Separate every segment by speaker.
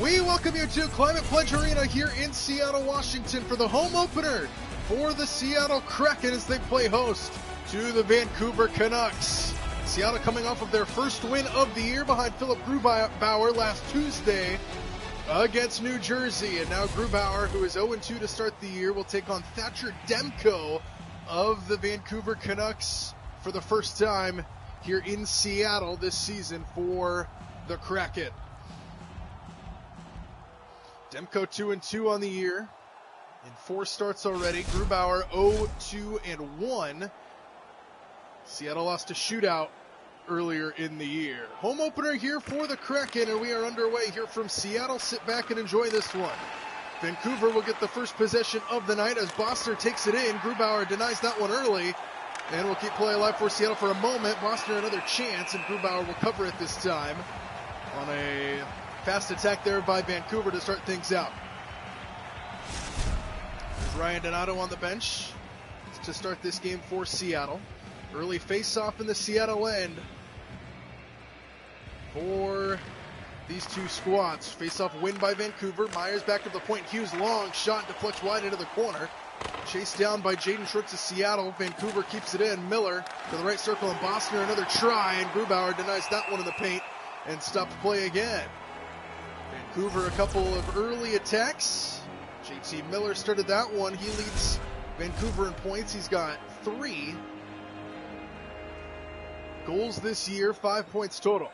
Speaker 1: We welcome you to Climate Pledge Arena here in Seattle, Washington for the home opener for the Seattle Kraken as they play host to the Vancouver Canucks. Seattle coming off of their first win of the year behind Philip Grubauer last Tuesday against New Jersey. And now Grubauer, who is 0-2 to start the year, will take on Thatcher Demko of the Vancouver Canucks for the first time here in Seattle this season for the Kraken. Demko 2-2 on the year in 4 starts already. Grubauer 0-2-1. Seattle lost a shootout earlier in the year. Home opener here for the Kraken, and we are underway here from Seattle. Sit back and enjoy this one. Vancouver will get the first possession of the night as Boster takes it in. Grubauer denies that one early, and we'll keep play alive for Seattle for a moment. Boster another chance, and Grubauer will cover it this time on a fast attack there by Vancouver to start things out. There's Ryan Donato on the bench to start this game for Seattle. Early face-off in the Seattle end for these two squads. Face-off win by Vancouver. Myers back to the point. Hughes long shot deflects wide into the corner. Chased down by Jaden Schwartz of Seattle. Vancouver keeps it in. Miller to the right circle and Bosner another try, and Grubauer denies that one in the paint and stops play again. Vancouver a couple of early attacks. JT Miller started that one. He leads Vancouver in points. He's got 3 goals this year, 5 points total.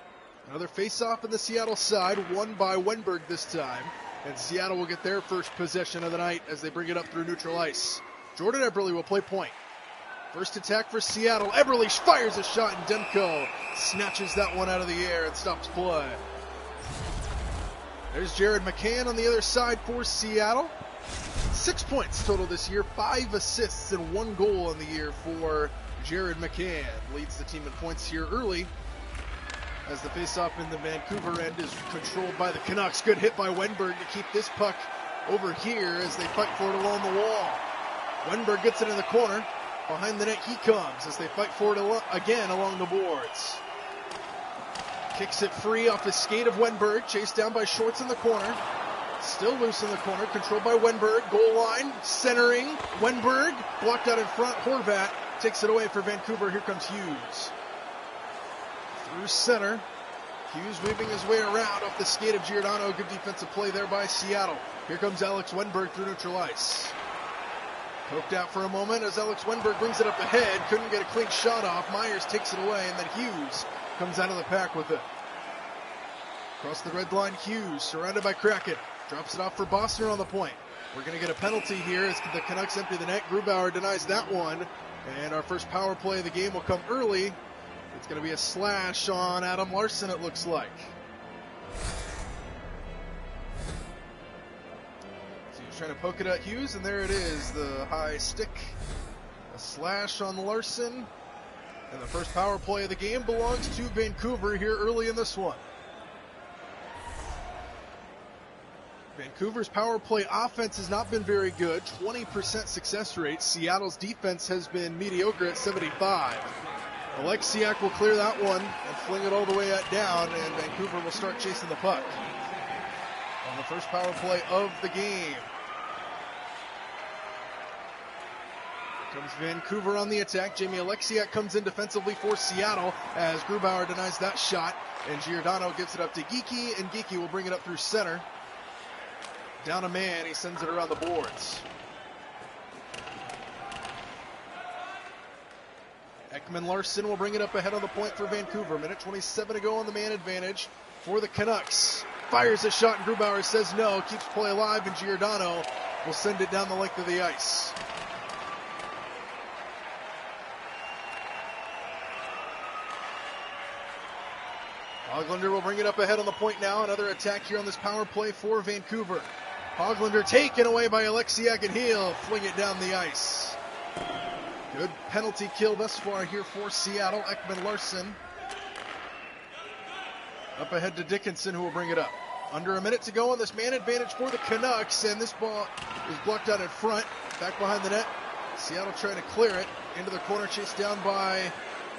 Speaker 1: Another face-off in the Seattle side, won by Wenberg this time. And Seattle will get their first possession of the night as they bring it up through neutral ice. Jordan Eberle will play point. First attack for Seattle. Eberle fires a shot, and Demko snatches that one out of the air and stops play. There's Jared McCann on the other side for Seattle. 6 points total this year, 5 assists and 1 goal on the year for Jared McCann. Leads the team in points here early as the faceoff in the Vancouver end is controlled by the Canucks. Good hit by Wenberg to keep this puck over here as they fight for it along the wall. Wenberg gets it in the corner. Behind the net he comes as they fight for it again along the boards. Kicks it free off the skate of Wenberg, chased down by Schwartz in the corner. Still loose in the corner, controlled by Wenberg. Goal line, centering. Wenberg blocked out in front. Horvat takes it away for Vancouver. Here comes Hughes. Through center. Hughes weaving his way around off the skate of Giordano. Good defensive play there by Seattle. Here comes Alex Wenberg through neutral ice. Poked out for a moment as Alex Wenberg brings it up ahead. Couldn't get a clean shot off. Myers takes it away, and then Hughes comes out of the pack with it. Across the red line, Hughes, surrounded by Kraken. Drops it off for Bosner on the point. We're going to get a penalty here as the Canucks empty the net. Grubauer denies that one. And our first power play of the game will come early. It's going to be a slash on Adam Larson, it looks like. So he's trying to poke it at Hughes, and there it is, the high stick. A slash on Larson. And the first power play of the game belongs to Vancouver here early in this one. Vancouver's power play offense has not been very good, 20% success rate. Seattle's defense has been mediocre at 75. Alexiak will clear that one and fling it all the way down, and Vancouver will start chasing the puck on the first power play of the game. Here comes Vancouver on the attack. Jamie Alexiak comes in defensively for Seattle as Grubauer denies that shot, and Giordano gives it up to Geekie, and Geekie will bring it up through center. Down a man, he sends it around the boards. Ekman Larson will bring it up ahead on the point for Vancouver. Minute 27 to go on the man advantage for the Canucks. Fires a shot and Grubauer says no, keeps play alive, and Giordano will send it down the length of the ice. Hoglander will bring it up ahead on the point now. Another attack here on this power play for Vancouver. Hoglander taken away by Alexiak, and he'll fling it down the ice. Good penalty kill thus far here for Seattle. Ekman Larson up ahead to Dickinson, who will bring it up. Under a minute to go on this man advantage for the Canucks, and this ball is blocked out in front. Back behind the net. Seattle trying to clear it into the corner, chased down by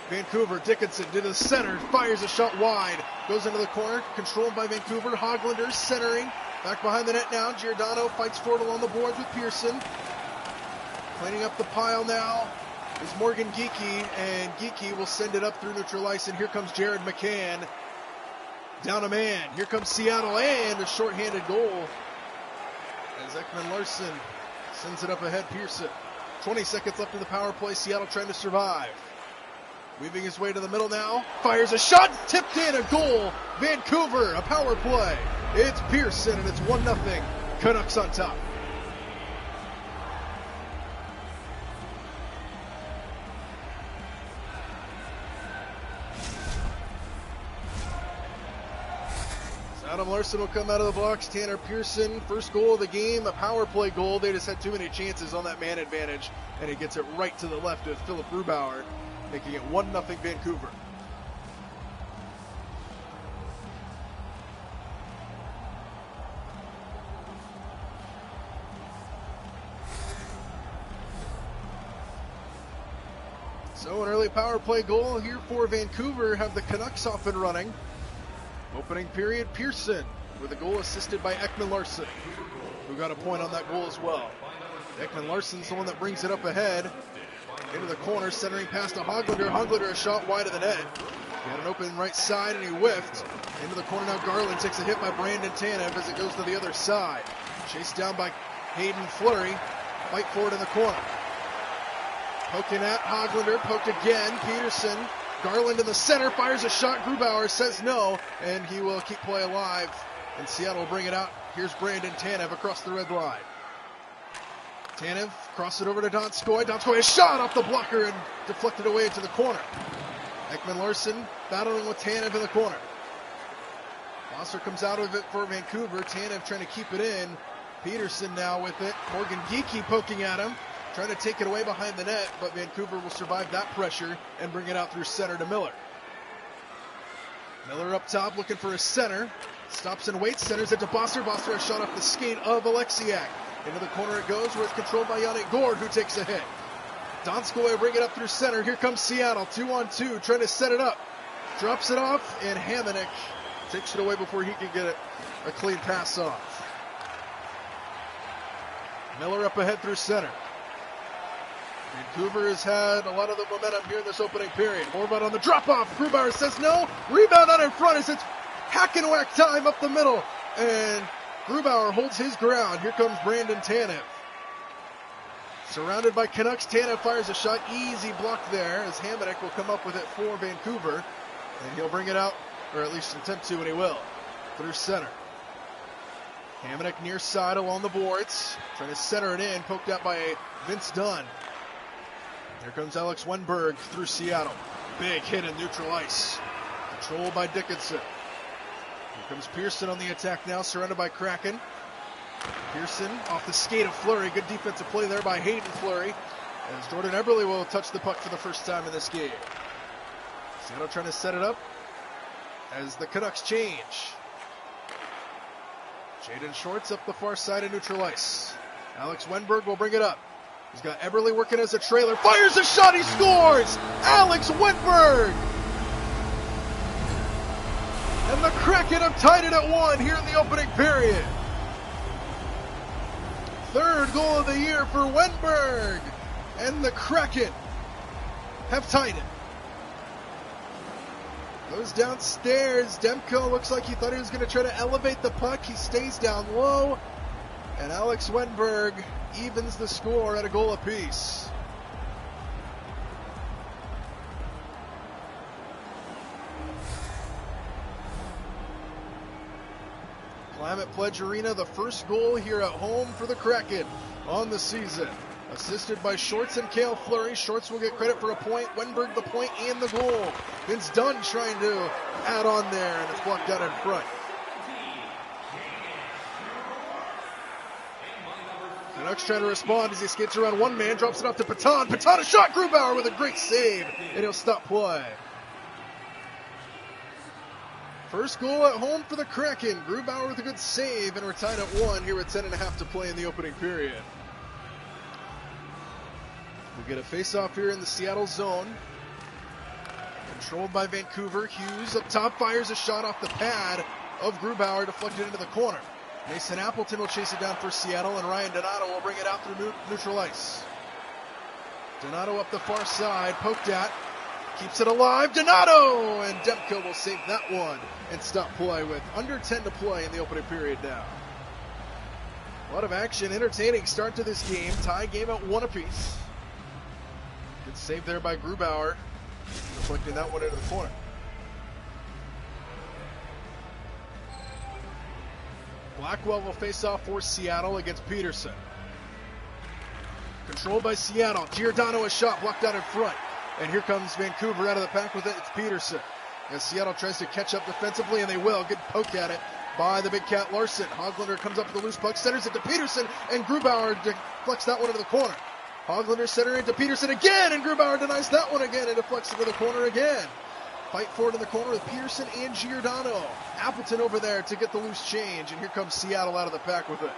Speaker 1: Vancouver, Dickinson to the center, fires a shot wide, goes into the corner, controlled by Vancouver. Hoglander centering, back behind the net now. Giordano fights for it along the boards with Pearson. Cleaning up the pile now is Morgan Geekie, and Geekie will send it up through neutral ice, and here comes Jared McCann. Down a man, here comes Seattle, and a shorthanded goal as Ekman Larson sends it up ahead Pearson. 20 seconds left in the power play, Seattle trying to survive. Weaving his way to the middle now, fires a shot, tipped in, a goal. Vancouver, a power play. It's Pearson, and it's 1-0. Canucks on top. Adam Larson will come out of the blocks. Tanner Pearson, first goal of the game, a power play goal. They just had too many chances on that man advantage, and he gets it right to the left of Philip Grubauer, making it 1-0 Vancouver. So an early power play goal here for Vancouver, have the Canucks off and running. Opening period, Pearson with a goal assisted by Ekman Larson, who got a point on that goal as well. Ekman Larson's the one that brings it up ahead into the corner, centering past to Hoglander. Hoglander a shot wide of the net. He had an open right side and he whiffed. Into the corner now, Garland takes a hit by Brandon Tanev as it goes to the other side. Chased down by Hayden Fleury. Fight for it in the corner. Poking at Hoglander, poked again. Peterson. Garland in the center, fires a shot. Grubauer says no, and he will keep play alive. And Seattle will bring it out. Here's Brandon Tanev across the red line. Tanev crosses it over to Donskoy. Donskoy a shot off the blocker and deflected away into the corner. Ekman Larson battling with Tanev in the corner. Foster comes out of it for Vancouver. Tanev trying to keep it in. Peterson now with it. Morgan Geekie poking at him, trying to take it away behind the net, but Vancouver will survive that pressure and bring it out through center to Miller. Miller up top looking for a center. Stops and waits, centers it to Boster. Boster a shot off the skate of Alexiak. Into the corner it goes, where it's controlled by Yannick Gord, who takes a hit. Donskoy will bring it up through center. Here comes Seattle, 2-on-2, trying to set it up. Drops it off, and Hamonic takes it away before he can get a clean pass off. Miller up ahead through center. Vancouver has had a lot of the momentum here in this opening period. Horvat on the drop-off. Grubauer says no. Rebound out in front as it's hack and whack time up the middle. And Grubauer holds his ground. Here comes Brandon Tanev. Surrounded by Canucks, Tanev fires a shot. Easy block there as Hamonic will come up with it for Vancouver. And he'll bring it out, or at least attempt to, and he will. Through center. Hamonic near side along the boards. Trying to center it in. Poked out by Vince Dunn. Here comes Alex Wenberg through Seattle. Big hit in neutral ice. Controlled by Dickinson. Here comes Pearson on the attack now, surrounded by Kraken. Pearson off the skate of Fleury. Good defensive play there by Hayden Fleury. As Jordan Eberle will touch the puck for the first time in this game. Seattle trying to set it up as the Canucks change. Jaden Shorts up the far side of neutral ice. Alex Wenberg will bring it up. He's got Eberle working as a trailer. Fires a shot, he scores! Alex Wenberg! And the Kraken have tied it at 1 here in the opening period. Third goal of the year for Wenberg. And the Kraken have tied it. Goes downstairs. Demko looks like he thought he was going to try to elevate the puck. He stays down low. And Alex Wenberg evens the score at a goal apiece. Climate Pledge Arena, the first goal here at home for the Kraken on the season. Assisted by Shorts and Cale Fleury. Shorts will get credit for a point. Wenberg the point and the goal. Vince Dunn trying to add on there, and it's blocked out in front. Canucks trying to respond as he skates around one man, drops it off to Paton. Paton a shot, Grubauer with a great save, and he'll stop play. First goal at home for the Kraken. Grubauer with a good save, and we're tied at 1 here with 10.5 to play in the opening period. We get a face-off here in the Seattle zone. Controlled by Vancouver. Hughes up top fires a shot off the pad of Grubauer, deflected into the corner. Mason Appleton will chase it down for Seattle, and Ryan Donato will bring it out through neutral ice. Donato up the far side, poked at, keeps it alive. Donato! And Demko will save that one and stop play with under 10 to play in the opening period now. A lot of action, entertaining start to this game. Tie game at 1 apiece. Good save there by Grubauer, deflecting that one into the corner. Blackwell will face off for Seattle against Peterson. Controlled by Seattle. Giordano a shot blocked out in front. And here comes Vancouver out of the pack with it. It's Peterson. As Seattle tries to catch up defensively, and they will. Good poke at it by the big cat Larson. Hoglander comes up with the loose puck, centers it to Peterson, and Grubauer deflects that one into the corner. Hoglander centering it to Peterson again, and Grubauer denies that one again and deflects it to the corner again. Fight for it in the corner with Peterson and Giordano. Appleton over there to get the loose change, and here comes Seattle out of the pack with it.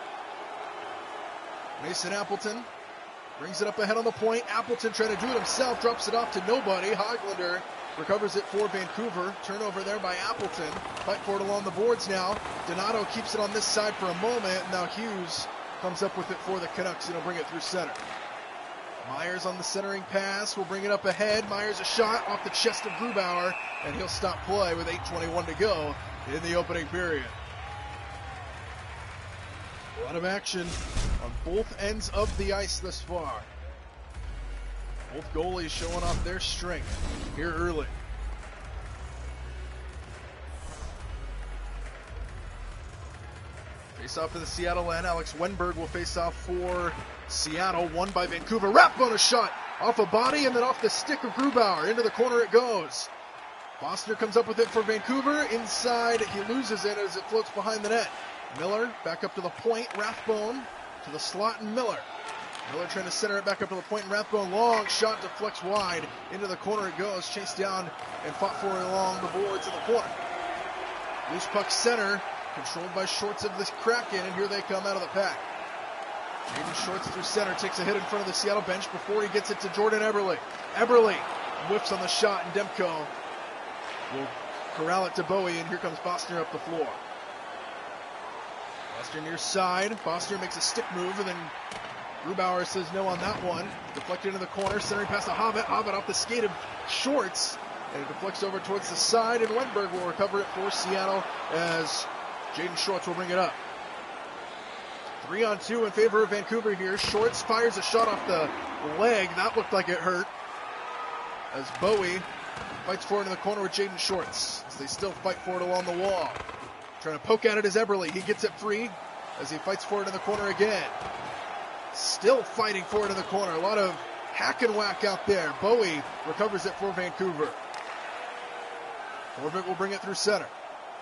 Speaker 1: Mason Appleton brings it up ahead on the point. Appleton trying to do it himself, drops it off to nobody. Hoglander recovers it for Vancouver. Turnover there by Appleton. Fight for it along the boards now. Donato keeps it on this side for a moment. Now Hughes comes up with it for the Canucks, and he'll bring it through center. Myers on the centering pass will bring it up ahead. Myers a shot off the chest of Grubauer, and he'll stop play with 8:21 to go in the opening period. A lot of action on both ends of the ice thus far. Both goalies showing off their strength here early. Face off to the Seattle end. Alex Wenberg will face off for Seattle, won by Vancouver. Rathbone a shot off a body and then off the stick of Grubauer. Into the corner it goes. Foster comes up with it for Vancouver. Inside, he loses it as it floats behind the net. Miller back up to the point. Rathbone to the slot, and Miller. Miller trying to center it back up to the point, and Rathbone long shot deflects wide. Into the corner it goes. Chased down and fought for it along the boards in the corner. Loose puck center, controlled by Shorts of this Kraken, and here they come out of the pack. Jaden Shorts through center, takes a hit in front of the Seattle bench before he gets it to Jordan Eberle. Eberle whiffs on the shot, and Demko will corral it to Bowie, and here comes Bosner up the floor. Bosner near side. Bosner makes a stick move, and then Grubauer says no on that one. Deflected into the corner, centering pass to Hobbit. Hobbit off the skate of Shorts, and it deflects over towards the side, and Wenberg will recover it for Seattle as Jaden Shorts will bring it up. 3-on-2 in favor of Vancouver here. Shorts fires a shot off the leg. That looked like it hurt. As Bowie fights for it in the corner with Jaden Shorts, as they still fight for it along the wall. Trying to poke at it is Eberle. He gets it free as he fights for it in the corner again. Still fighting for it in the corner. A lot of hack and whack out there. Bowie recovers it for Vancouver. Corbett will bring it through center.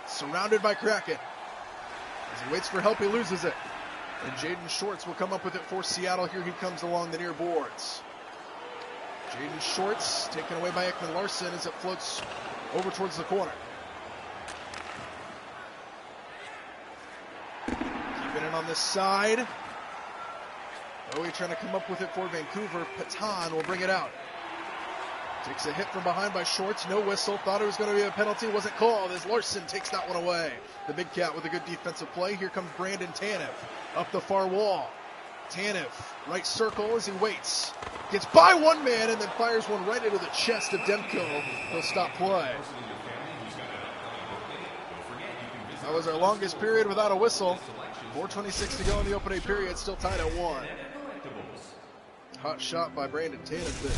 Speaker 1: Surrounded by Kraken. As he waits for help, he loses it. And Jaden Shorts will come up with it for Seattle. Here he comes along the near boards. Jaden Shorts taken away by Ekman Larson as it floats over towards the corner. Keeping it on this side. Bowie trying to come up with it for Vancouver. Patan will bring it out. Takes a hit from behind by Shorts. No whistle. Thought it was going to be a penalty. Wasn't called as Larson takes that one away. The big cat with a good defensive play. Here comes Brandon Tanev up the far wall. Tanev, right circle as he waits. Gets by one man and then fires one right into the chest of Demko. He'll stop play. That was our longest period without a whistle. 4:26 to go in the opening period. Still tied at 1. Hot shot by Brandon Tanev there.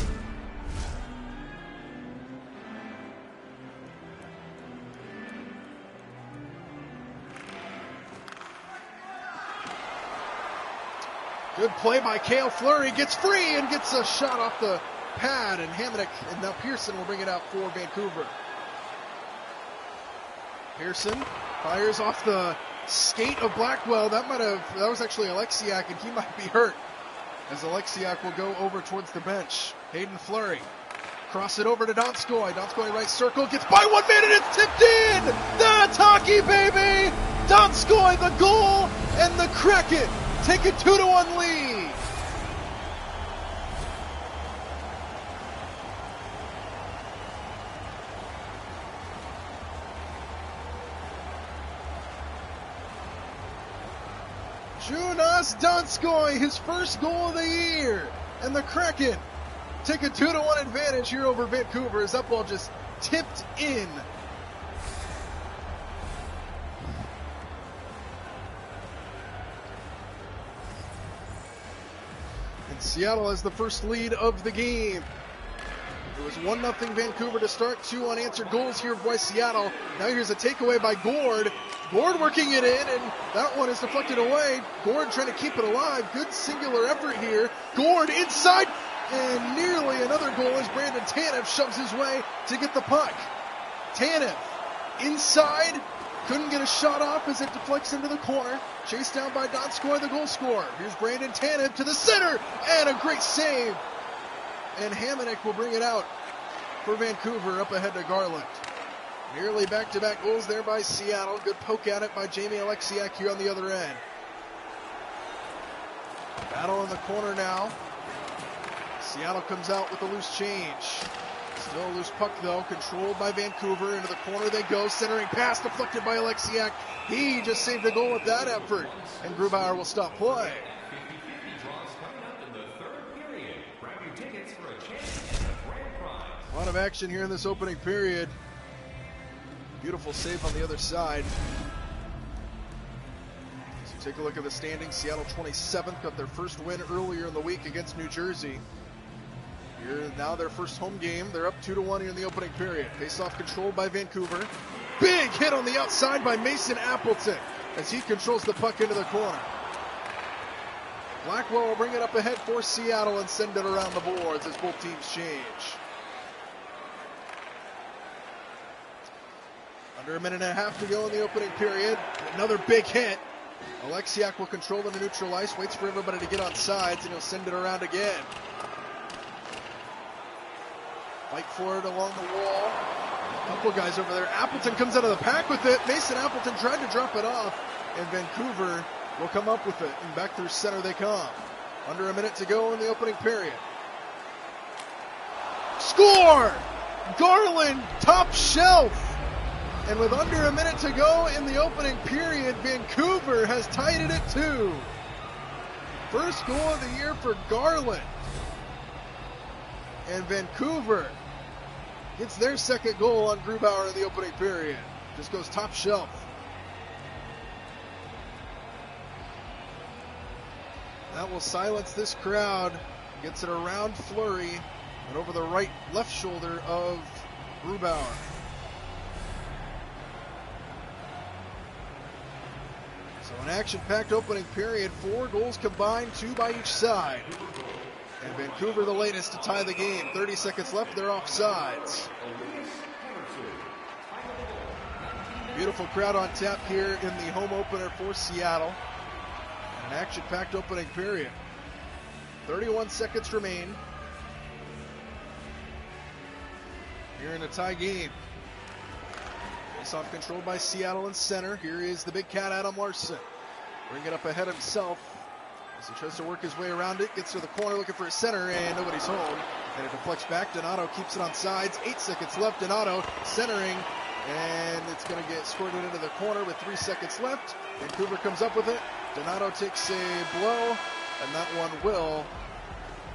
Speaker 1: Good play by Cale Fleury. Gets free and gets a shot off the pad. And Hamonic and now Pearson will bring it out for Vancouver. Pearson fires off the skate of Blackwell. That was actually Alexiak, and he might be hurt. As Alexiak will go over towards the bench. Hayden Fleury. Cross it over to Donskoy. Donskoy right circle. Gets by one man and it's tipped in! That's hockey, baby! Donskoy, the goal, and the Kraken take a 2-1 lead. Jonas Donskoy, his first goal of the year. And the Kraken take a 2-1 advantage here over Vancouver as that ball just tipped in. And Seattle has the first lead of the game. It was 1-0 Vancouver to start, 2 unanswered goals here by Seattle. Now here's a takeaway by Gord. Gord working it in, and that one is deflected away. Gord trying to keep it alive. Good singular effort here. Gord inside, and nearly another goal as Brandon Tanev shoves his way to get the puck. Tanev inside, couldn't get a shot off as it deflects into the corner. Chased down by Donskoy, the goal scorer. Here's Brandon Tanev to the center, and a great save. And Hamonic will bring it out for Vancouver up ahead to Garland. Nearly back-to-back goals there by Seattle. Good poke at it by Jamie Alexiak here on the other end. Battle in the corner now. Seattle comes out with a loose change. Still a loose puck though, controlled by Vancouver. Into the corner they go, centering pass deflected by Alexiak. He just saved the goal with that effort. And Grubauer will stop play. A lot of action here in this opening period. Beautiful save on the other side. So take a look at the standings. Seattle 27th, got their first win earlier in the week against New Jersey. Here now their first home game. They're up 2-1 here in the opening period. Face-off controlled by Vancouver. Big hit on the outside by Mason Appleton as he controls the puck into the corner. Blackwell will bring it up ahead for Seattle and send it around the boards as both teams change. Under a minute and a half to go in the opening period. Another big hit. Alexiak will control it to neutral ice, waits for everybody to get on sides, and he'll send it around again. Fight for it along the wall. A couple guys over there. Appleton comes out of the pack with it. Mason Appleton tried to drop it off, and Vancouver will come up with it. And back through center they come. Under a minute to go in the opening period. Score! Garland, top shelf! And with under a minute to go in the opening period, Vancouver has tied it at 2. First goal of the year for Garland. And Vancouver gets their second goal on Grubauer in the opening period. Just goes top shelf. That will silence this crowd. Gets it around Fleury and over the left shoulder of Grubauer. So an action-packed opening period, 4 goals combined, 2 by each side. And Vancouver the latest to tie the game. 30 seconds left, they're off sides. Beautiful crowd on tap here in the home opener for Seattle. An action-packed opening period. 31 seconds remain. Here in a tie game. Face-off controlled by Seattle in center. Here is the big cat, Adam Larson. Bring it up ahead himself as he tries to work his way around it. Gets to the corner looking for a center, and nobody's home. And it deflects back. Donato keeps it on sides. 8 seconds left. Donato centering, and it's going to get squirted into the corner with 3 seconds left. Vancouver comes up with it. Donato takes a blow, and that one will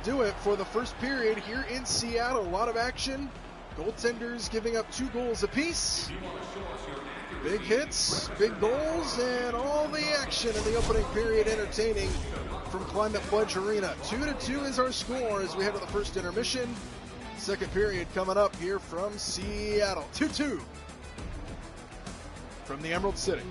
Speaker 1: do it for the first period here in Seattle. A lot of action. Goaltenders giving up 2 goals apiece. Big hits, big goals, and all the action in the opening period entertaining from Climate Pledge Arena. 2-2 is our score as we head to the first intermission. Second period coming up here from Seattle. 2-2 from the Emerald City.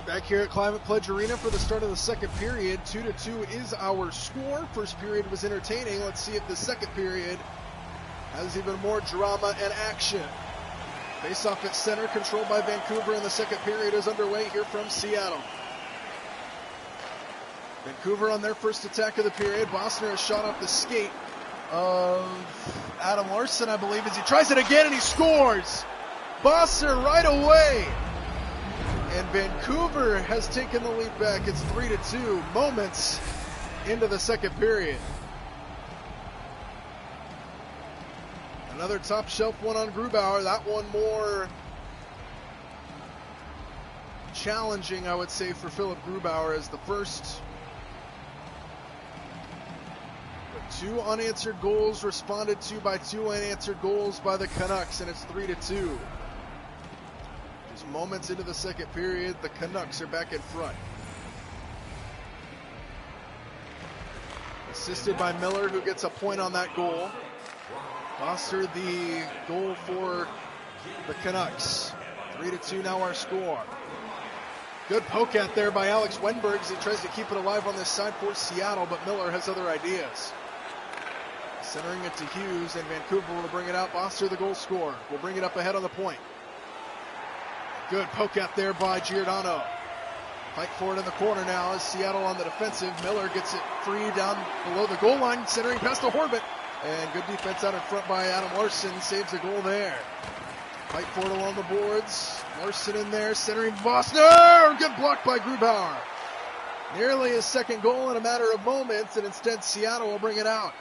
Speaker 1: Back here at Climate Pledge Arena for the start of the second period. 2-2 is our score. First period was entertaining. Let's see if the second period has even more drama and action. Face-off at center, controlled by Vancouver, and the second period is underway here from Seattle. Vancouver on their first attack of the period. Bosner has shot off the skate of Adam Larsson, I believe, as he tries it again and he scores. Bosner right away. And Vancouver has taken the lead back. It's 3-2 moments into the second period. Another top shelf one on Grubauer. That one more challenging, I would say, for Philip Grubauer as the first. But 2 unanswered goals responded to by 2 unanswered goals by the Canucks, and it's 3-2. Just moments into the second period, the Canucks are back in front. Assisted by Miller, who gets a point on that goal. Foster the goal for the Canucks. 3-2 now our score. Good poke out there by Alex Wenberg as he tries to keep it alive on this side for Seattle, but Miller has other ideas. Centering it to Hughes, and Vancouver will bring it out. Foster, the goal scorer, will bring it up ahead on the point. Good poke out there by Giordano. Fight for it in the corner now as Seattle on the defensive. Miller gets it free down below the goal line, centering past to Horvat. And good defense out in front by Adam Larsson, saves a goal there. Fight for it along the boards. Larsson in there, centering Bosner. Good block by Grubauer. Nearly his second goal in a matter of moments, and instead Seattle will bring it out.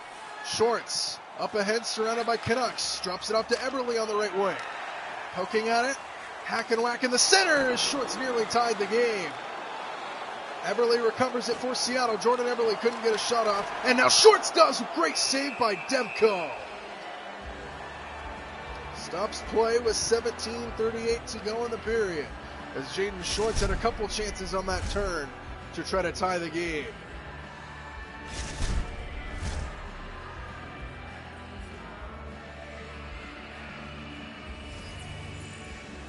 Speaker 1: Shorts up ahead, surrounded by Canucks. Drops it off to Eberle on the right wing. Poking at it. Hack and whack in the center as Shorts nearly tied the game. Eberle recovers it for Seattle. Jordan Eberle couldn't get a shot off. And now Shorts does. Great save by Demko. Stops play with 17:38 to go in the period, as Jaden Shorts had a couple chances on that turn to try to tie the game.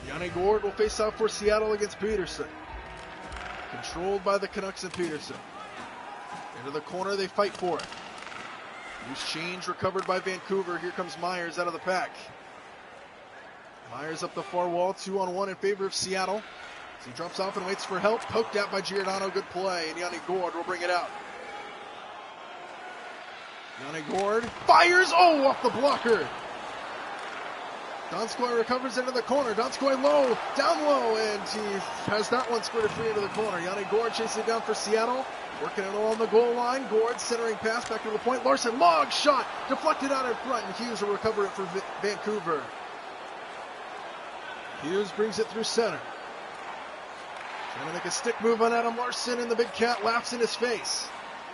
Speaker 1: Yanni Gourde will face off for Seattle against Peterson. Controlled by the Canucks and Peterson. Into the corner, they fight for it. Loose change recovered by Vancouver. Here comes Myers out of the pack. Myers up the far wall, 2-on-1 in favor of Seattle. So he drops off and waits for help. Poked out by Giordano, good play, and Yanni Gourde will bring it out. Yanni Gourde fires, off the blocker. Donskoy recovers into the corner. Donskoy low, down low, and he has that one squirted free into the corner. Yanni Gourde chases it down for Seattle. Working it along the goal line. Gourde centering pass back to the point. Larsson, long shot, deflected out in front, and Hughes will recover it for Vancouver. Hughes brings it through center. Trying to make a stick move on Adam Larsson, and the big cat laughs in his face.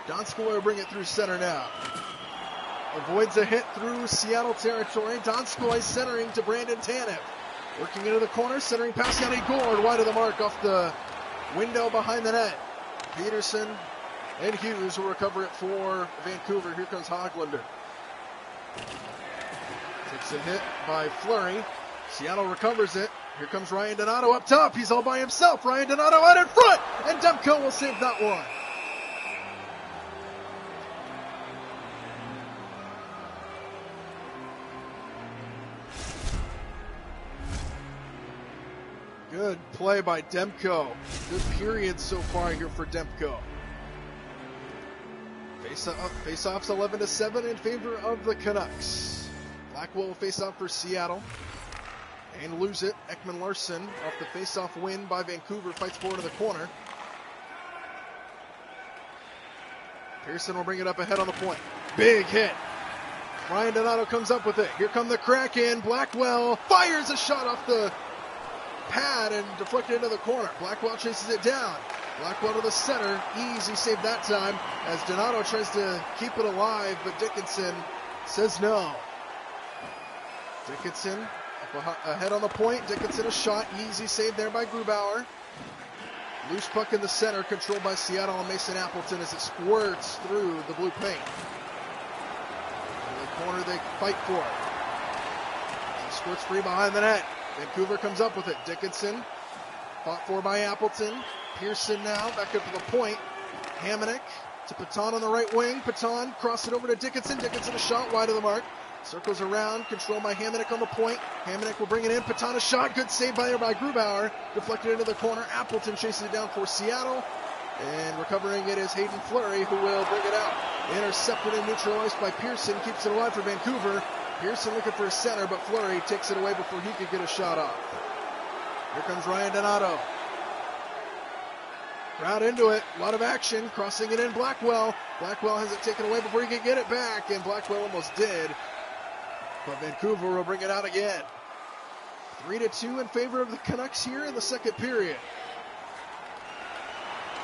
Speaker 1: Donskoy will bring it through center now. Avoids a hit through Seattle territory. Donskoy centering to Brandon Tanev. Working into the corner, centering past Yanni Gourde, wide of the mark off the window behind the net. Peterson and Hughes will recover it for Vancouver. Here comes Hoglander. Takes a hit by Fleury. Seattle recovers it. Here comes Ryan Donato up top. He's all by himself. Ryan Donato out in front, and Demko will save that one. Good play by Demko. Good period so far here for Demko. Face-offs 11-7 in favor of the Canucks. Blackwell will face off for Seattle and lose it. Ekman Larsson off the face-off win by Vancouver fights forward to the corner. Pearson will bring it up ahead on the point. Big hit. Ryan Donato comes up with it. Here come the Kraken. Blackwell fires a shot off the pad and deflected into the corner. Blackwell chases it down. Blackwell to the center. Easy save that time as Donato tries to keep it alive, but Dickinson says no. Dickinson up ahead on the point. Dickinson a shot. Easy save there by Grubauer. Loose puck in the center, controlled by Seattle and Mason Appleton as it squirts through the blue paint. In the corner they fight for it. It squirts free behind the net. Vancouver comes up with it. Dickinson, fought for by Appleton. Pearson now, back up to the point. Hamonic to Paton on the right wing. Paton cross it over to Dickinson. Dickinson a shot wide of the mark. Circles around, controlled by Hamonic on the point. Hamonic will bring it in. Patana shot, good save by Grubauer. Deflected into the corner. Appleton chases it down for Seattle. And recovering it is Hayden Fleury, who will bring it out. Intercepted and neutralized by Pearson. Keeps it alive for Vancouver. Pearson looking for a center, but Fleury takes it away before he could get a shot off. Here comes Ryan Donato. Crowd into it. A lot of action. Crossing it in Blackwell. Blackwell has it taken away before he can get it back, and Blackwell almost did. But Vancouver will bring it out again. 3-2 in favor of the Canucks here in the second period.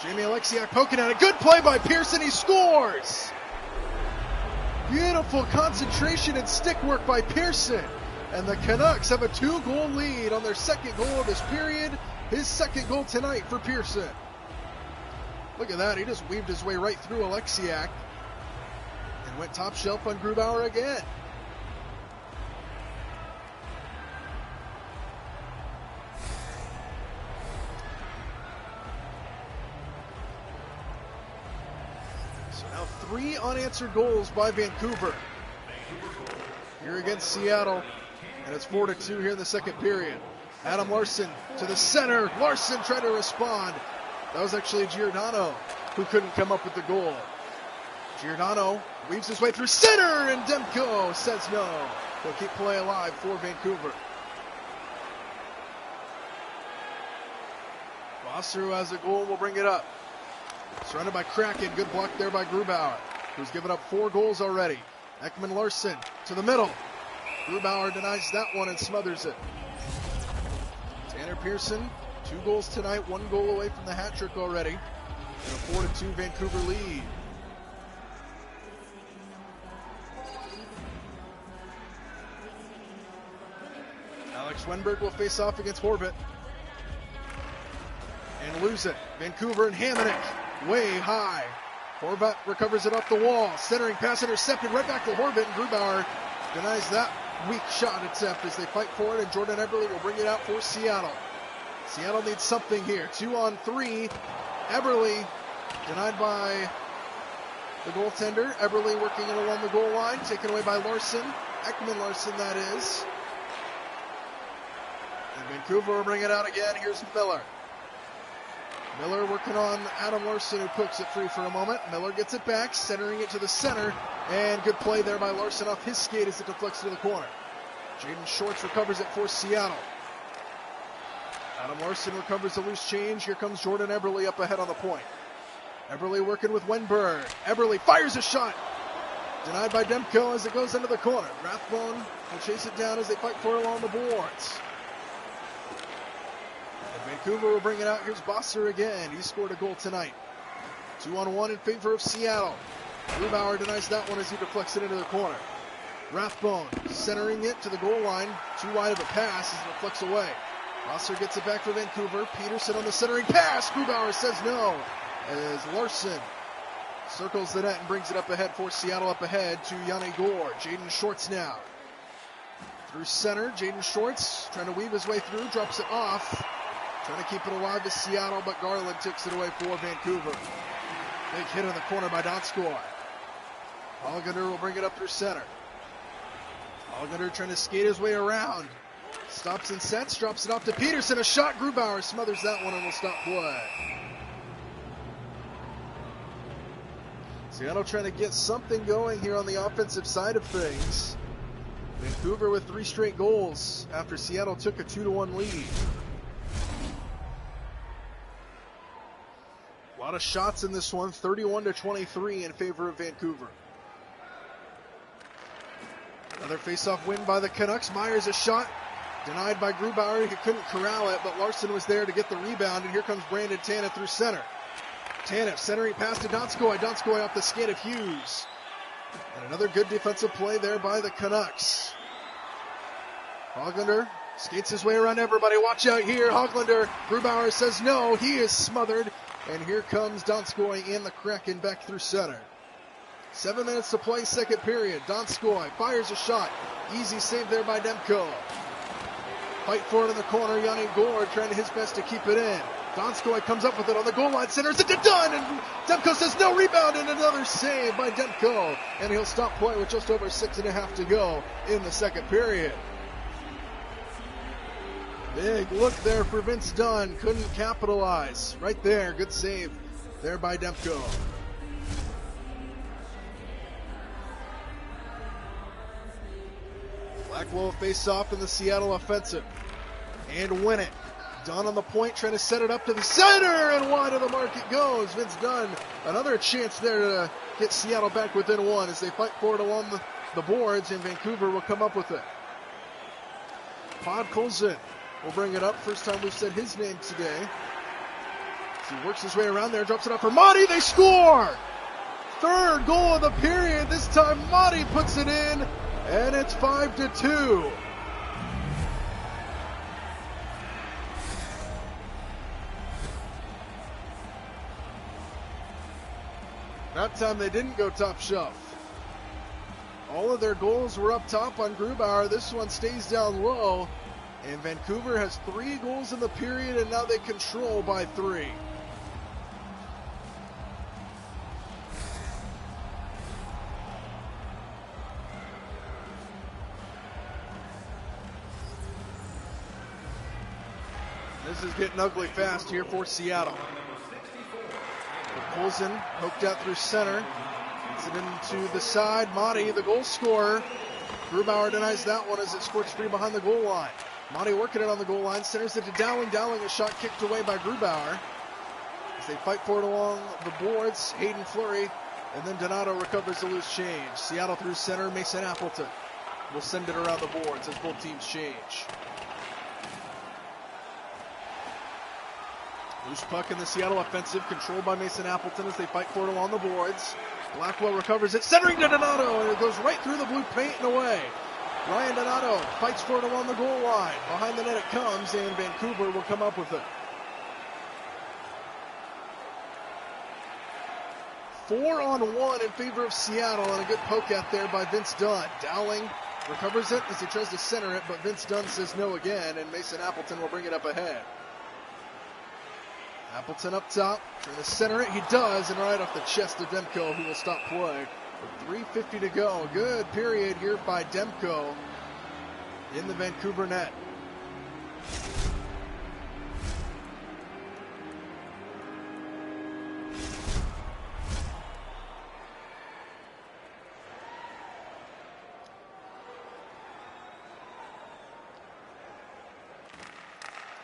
Speaker 1: Jamie Alexiak poking at it. Good play by Pearson. He scores. Beautiful concentration and stick work by Pearson. And the Canucks have a 2-goal lead on their second goal of this period. His second goal tonight for Pearson. Look at that. He just weaved his way right through Alexiak and went top shelf on Grubauer again. So now 3 unanswered goals by Vancouver here against Seattle, and it's 4-2 here in the second period. Adam Larsson to the center. Larsson trying to respond. That was actually Giordano who couldn't come up with the goal. Giordano weaves his way through center, and Demko says no. He'll keep play alive for Vancouver. Foster, who has a goal, will bring it up. Surrounded by Kraken. Good block there by Grubauer, who's given up 4 goals already. Ekman Larsson to the middle. Grubauer denies that one and smothers it. Tanner Pearson, 2 goals tonight, 1 goal away from the hat trick already. And a 4-2 Vancouver lead. Alex Wenberg will face off against Horvat. And lose it. Vancouver and Hamonic way high. Horvat recovers it off the wall. Centering pass intercepted right back to Horvat, and Grubauer denies that weak shot attempt as they fight for it, and Jordan Eberle will bring it out for Seattle. Seattle needs something here. 2-on-3. Eberle denied by the goaltender. Eberle working it along the goal line, taken away by Larsson. Ekman Larsson, that is. And Vancouver will bring it out again. Here's Miller. Miller working on Adam Larsson, who pokes it free for a moment. Miller gets it back, centering it to the center. And good play there by Larsson off his skate as it deflects to the corner. Jaden Shorts recovers it for Seattle. Adam Larsson recovers a loose change. Here comes Jordan Eberle up ahead on the point. Eberle working with Wenberg. Eberle fires a shot. Denied by Demko as it goes into the corner. Rathbone will chase it down as they fight for it along the boards. And Vancouver will bring it out. Here's Bosser again. He scored a goal tonight. 2-on-1 in favor of Seattle. Grubauer denies that one as he deflects it into the corner. Rathbone centering it to the goal line. Too wide of a pass as it deflects away. Rosser gets it back for Vancouver. Peterson on the centering pass. Grubauer says no as Larsson circles the net and brings it up ahead for Seattle, up ahead to Yanni Gore. Jaden Shorts now. Through center, Jaden Shorts trying to weave his way through, drops it off. Trying to keep it alive is Seattle, but Garland takes it away for Vancouver. Big hit in the corner by Donskoy. Hallgren will bring it up through center. Hallgren trying to skate his way around. Stops and sets, drops it off to Peterson. A shot, Grubauer smothers that one and will stop play. Seattle trying to get something going here on the offensive side of things. Vancouver with 3 straight goals after Seattle took a 2-1 lead. A lot of shots in this one, 31-23 in favor of Vancouver. Another face-off win by the Canucks. Myers a shot, denied by Grubauer. He couldn't corral it, but Larsson was there to get the rebound, and here comes Brandon Tanev through center. Tanev centering pass to Donskoy. Donskoy off the skate of Hughes. And another good defensive play there by the Canucks. Hoglander skates his way around everybody. Watch out here, Hoglander. Grubauer says no. He is smothered. And here comes Donskoy and the Kraken back through center. 7 minutes to play, second period. Donskoy fires a shot. Easy save there by Demko. Fight for it in the corner. Yanni Gore trying his best to keep it in. Donskoy comes up with it on the goal line, centers it to Dunn, and Demko says no, rebound, and another save by Demko. And he'll stop play with just over 6.5 to go in the second period. Big look there for Vince Dunn, couldn't capitalize. Right there, good save there by Demko. Blackwell face off in the Seattle offensive and win it. Dunn on the point, trying to set it up to the center, and wide of the mark it goes. Vince Dunn, another chance there to get Seattle back within one as they fight for it along the boards, and Vancouver will come up with it. Podkolzin will bring it up. First time we've said his name today. As he works his way around there, drops it up for Motti. They score! Third goal of the period. This time Motti puts it in, and it's 5-2. That time they didn't go top shelf. All of their goals were up top on Grubauer. This one stays down low. And Vancouver has 3 goals in the period, and now they control by 3. This is getting ugly fast here for Seattle. Poulsen poked out through center. Gets it into the side. Motti, the goal scorer. Grubauer denies that one as it squirts free behind the goal line. Motti working it on the goal line. Centers it to Dowling. Dowling, a shot kicked away by Grubauer. As they fight for it along the boards, Hayden Fleury. And then Donato recovers the loose change. Seattle through center. Mason Appleton will send it around the boards as both teams change. Loose puck in the Seattle offensive, controlled by Mason Appleton as they fight for it along the boards. Blackwell recovers it, centering to Donato, and it goes right through the blue paint and away. Ryan Donato fights for it along the goal line. Behind the net it comes, and Vancouver will come up with it. 4-on-1 in favor of Seattle, and a good poke out there by Vince Dunn. Dowling recovers it as he tries to center it, but Vince Dunn says no again, and Mason Appleton will bring it up ahead. Appleton up top, trying to center it. He does, and right off the chest of Demko, who will stop play. With 3:50 to go. Good period here by Demko in the Vancouver net.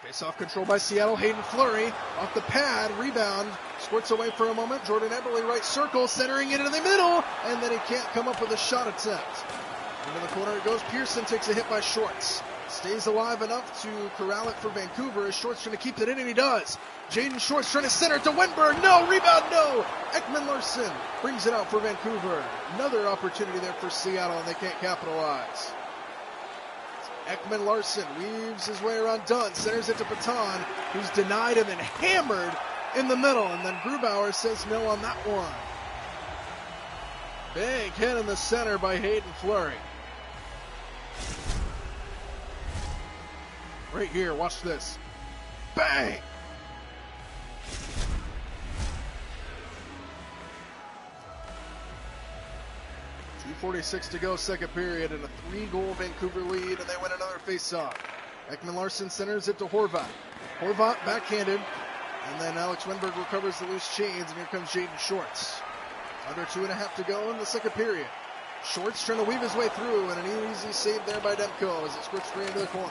Speaker 1: Face-off control by Seattle. Hayden Fleury off the pad. Rebound. Squirts away for a moment. Jordan Eberle right circle. Centering it into the middle. And then he can't come up with a shot attempt. Into the corner it goes. Pearson takes a hit by Shorts. Stays alive enough to corral it for Vancouver as Shorts trying to keep it in, and he does. Jaden Shorts trying to center it to Wenberg. No. Rebound. No. Ekman Larson brings it out for Vancouver. Another opportunity there for Seattle, and they can't capitalize. Ekman Larson weaves his way around Dunn, centers it to Paton, who's denied and then hammered in the middle, and then Grubauer says no on that one. Big hit in the center by Hayden Fleury. Right here, watch this. Bang! 2:46 to go, second period, and a 3-goal Vancouver lead, and they win another face-off. Ekman Larson centers it to Horvat. Horvat backhanded, and then Alex Wenberg recovers the loose chains, and here comes Jaden Shorts. Under 2.5 to go in the second period. Shorts trying to weave his way through, and an easy save there by Demko as it squirts free into the corner.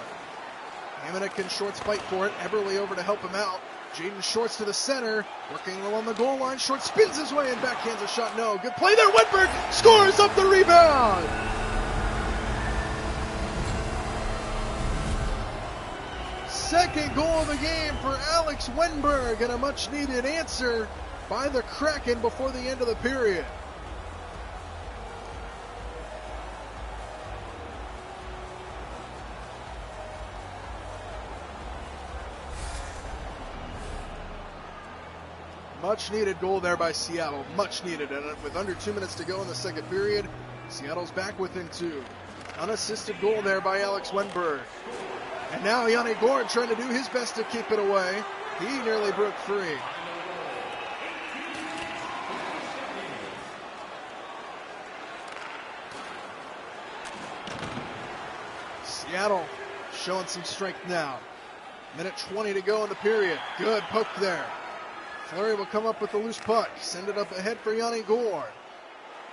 Speaker 1: Hamonic and Shorts fight for it. Eberle over to help him out. Jaden Shorts to the center, working along the goal line. Shorts spins his way and backhands a shot. No, good play there. Wenberg scores up the rebound. Second goal of the game for Alex Wenberg, and a much-needed answer by the Kraken before the end of the period. Much needed goal there by Seattle. Much needed. And with under 2 minutes to go in the second period, Seattle's back within 2. Unassisted goal there by Alex Wenberg. And now Yanni Gourde trying to do his best to keep it away. He nearly broke free. Seattle showing some strength now. Minute 20 to go in the period. Good poke there. Fleury will come up with the loose puck. Send it up ahead for Yanni Gourde.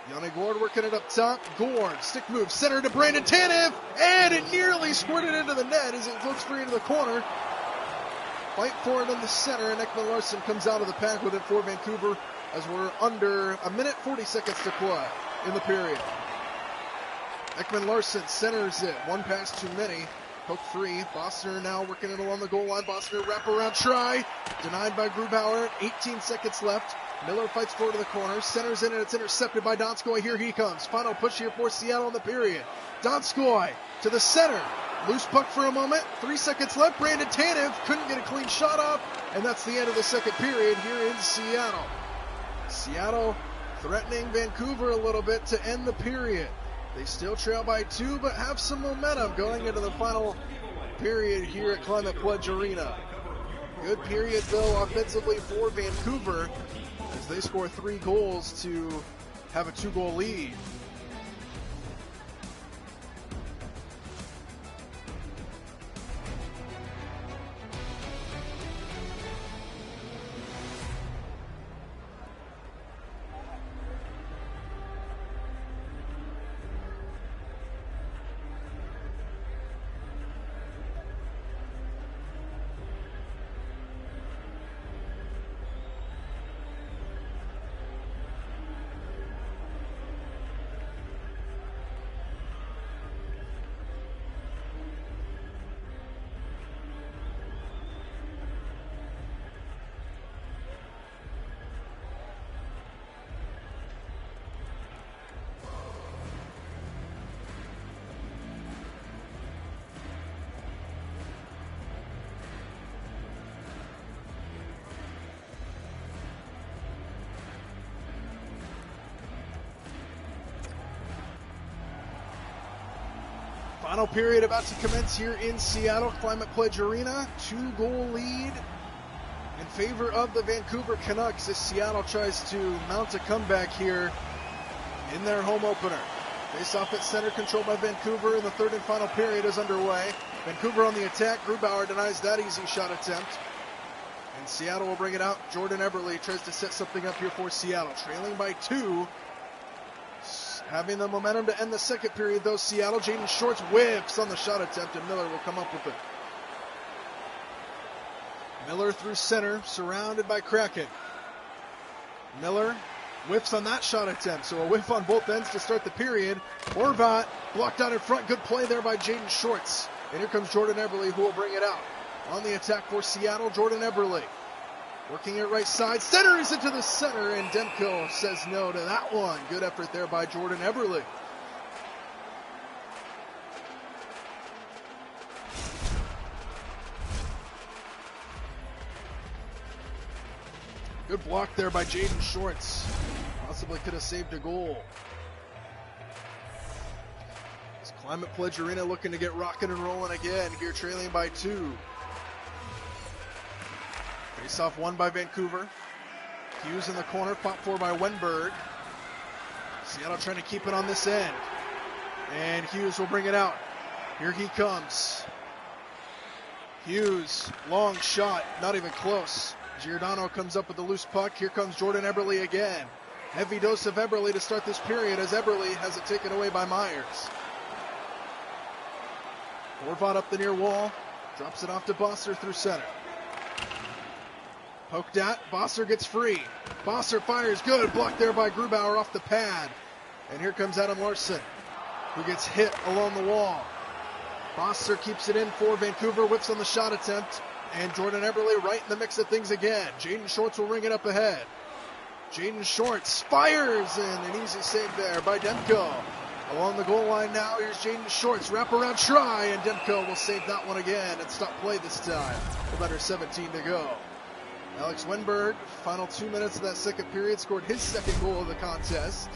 Speaker 1: Yanni Gourde working it up top. Gourde, stick move, center to Brandon Tanev, and it nearly squirted into the net as it floats free into the corner. Fight for it in the center, and Ekman Larsson comes out of the pack with it for Vancouver as we're under a minute 40 seconds to play in the period. Ekman Larsson centers it. One pass too many. Poke free. Bossner now working it along the goal line. Bossner wraparound try. Denied by Grubauer. 18 seconds left. Miller fights forward to the corner. Centers in and it's intercepted by Donskoy. Here he comes. Final push here for Seattle in the period. Donskoy to the center. Loose puck for a moment. 3 seconds left. Brandon Tanev couldn't get a clean shot off. And that's the end of the second period here in Seattle. Seattle threatening Vancouver a little bit to end the period. They still trail by 2, but have some momentum going into the final period here at Climate Pledge Arena. Good period, though, offensively for Vancouver as they score 3 goals to have a 2-goal lead. Final period about to commence here in Seattle, Climate Pledge Arena. 2-goal lead in favor of the Vancouver Canucks as Seattle tries to mount a comeback here in their home opener. Face off at center, controlled by Vancouver, and the third and final period is underway. Vancouver on the attack. Grubauer denies that easy shot attempt. And Seattle will bring it out. Jordan Eberle tries to set something up here for Seattle. Trailing by 2. Having the momentum to end the second period, though, Seattle. Jaden Shorts whiffs on the shot attempt, and Miller will come up with it. Miller through center, surrounded by Kraken. Miller whiffs on that shot attempt, so a whiff on both ends to start the period. Horvat blocked out in front. Good play there by Jaden Shorts. And here comes Jordan Eberle, who will bring it out. On the attack for Seattle, Jordan Eberle. Working it right side, centers into the center, and Demko says no to that one. Good effort there by Jordan Eberle. Good block there by Jaden Shorts. Possibly could have saved a goal. This Climate Pledge Arena looking to get rocking and rolling again here, trailing by 2. Face-off won by Vancouver. Hughes in the corner, pop for by Wenberg. Seattle trying to keep it on this end. And Hughes will bring it out. Here he comes. Hughes, long shot, not even close. Giordano comes up with the loose puck. Here comes Jordan Eberle again. Heavy dose of Eberle to start this period as Eberle has it taken away by Myers. Horvat up the near wall. Drops it off to Bossner through center. Poked at. Bossner gets free. Bossner fires. Good. Blocked there by Grubauer off the pad. And here comes Adam Larsson, who gets hit along the wall. Bossner keeps it in for Vancouver. Whips on the shot attempt. And Jordan Eberle right in the mix of things again. Jaden Shorts will ring it up ahead. Jaden Shorts fires. And an easy save there by Demko. Along the goal line now, here's Jaden Shorts. Wraparound try. And Demko will save that one again and stop play this time. With under 17 to go. Alex Wenberg, final 2 minutes of that second period, scored his second goal of the contest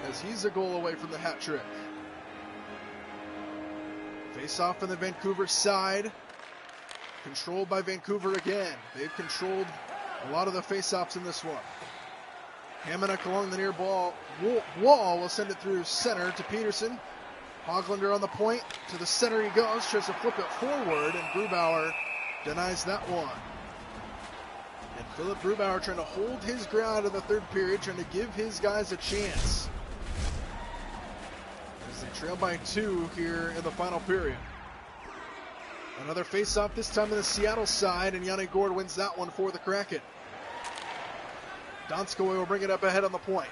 Speaker 1: as he's a goal away from the hat trick. Face off on the Vancouver side. controlled by Vancouver again. They've controlled a lot of the face-offs in this one. Hamonic along the near ball. Wall will send it through center to Peterson. Hoglander on the point. To the center he goes. Tries to flip it forward, and Grubauer denies that one. And Philip Grubauer trying to hold his ground in the third period, trying to give his guys a chance. As they trail by 2 here in the final period. Another face-off, this time on the Seattle side, and Yanni Gourde wins that one for the Kraken. Donskoy will bring it up ahead on the point.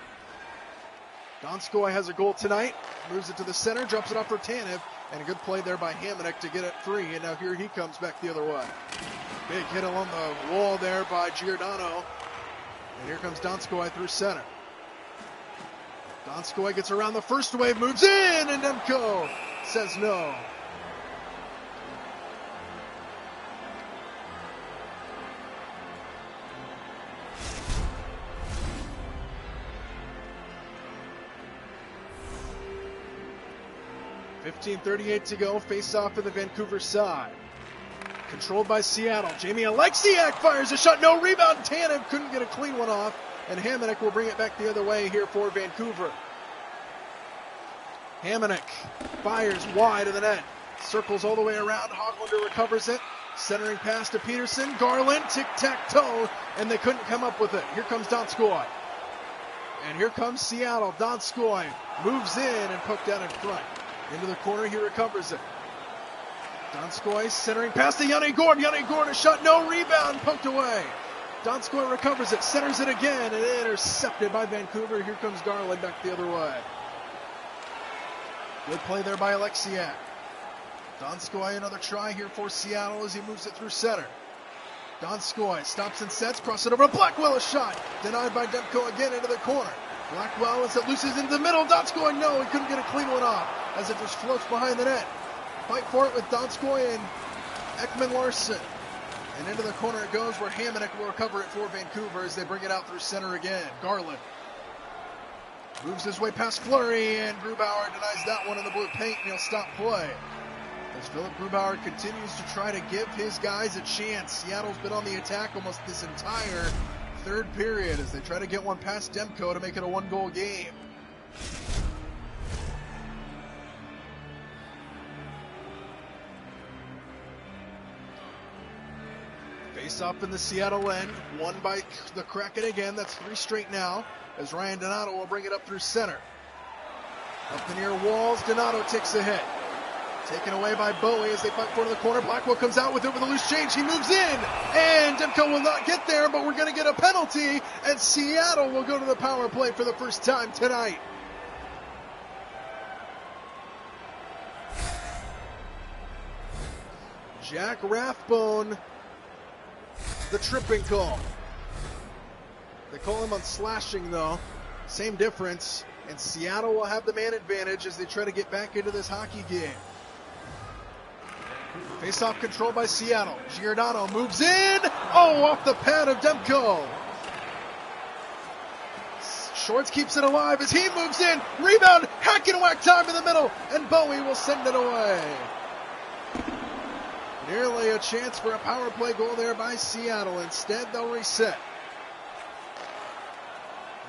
Speaker 1: Donskoy has a goal tonight, moves it to the center, drops it off for Tanev, and a good play there by Hamonic to get it free, and now here he comes back the other way. Big hit along the wall there by Giordano, and here comes Donskoy through center. Donskoy gets around the first wave, moves in, and Demko says no. .38 to go, face-off in the Vancouver side. Controlled by Seattle. Jamie Alexiak fires a shot, no rebound. Tanev couldn't get a clean one off, and Hamonic will bring it back the other way here for Vancouver. Hamonic fires wide of the net. Circles all the way around. Hoglander recovers it. Centering pass to Peterson. Garland, tic-tac-toe, and they couldn't come up with it. Here comes Donskoy. And here comes Seattle. Donskoy moves in and poked out in front. Into the corner, he recovers it. Donskoy centering pass to Yanni Gourde. Yanni Gourde, a shot, no rebound, poked away. Donskoy recovers it, centers it again, and intercepted by Vancouver. Here comes Garland back the other way. Good play there by Alexiak. Donskoy, another try here for Seattle as he moves it through center. Donskoy stops and sets, cross it over to Blackwell, a shot. Denied by Demko again into the corner. Blackwell as it looses into the middle. Donskoy, no, he couldn't get a clean one off as it just floats behind the net. Fight for it with Donskoy and Ekman Larson. And into the corner it goes where Hamonic will recover it for Vancouver as they bring it out through center again. Garland moves his way past Fleury, and Grubauer denies that one in the blue paint, and he'll stop play. As Philip Grubauer continues to try to give his guys a chance. Seattle's been on the attack almost this entire third period as they try to get one past Demko to make it a 1-goal game. Face up in the Seattle end, won by the Kraken again. That's 3 straight now as Ryan Donato will bring it up through center. Up the near walls, Donato takes a hit. Taken away by Bowie as they fight for the corner. Blackwell comes out with it with a loose change. He moves in, and Demko will not get there, but we're going to get a penalty, and Seattle will go to the power play for the first time tonight. Jack Rathbone, the tripping call. They call him on slashing, though. Same difference, and Seattle will have the man advantage as they try to get back into this hockey game. Face-off control by Seattle. Giordano moves in. Oh, off the pad of Demko. Shorts keeps it alive as he moves in. Rebound, hack and whack time in the middle, and Bowie will send it away. Nearly a chance for a power play goal there by Seattle. Instead, they'll reset.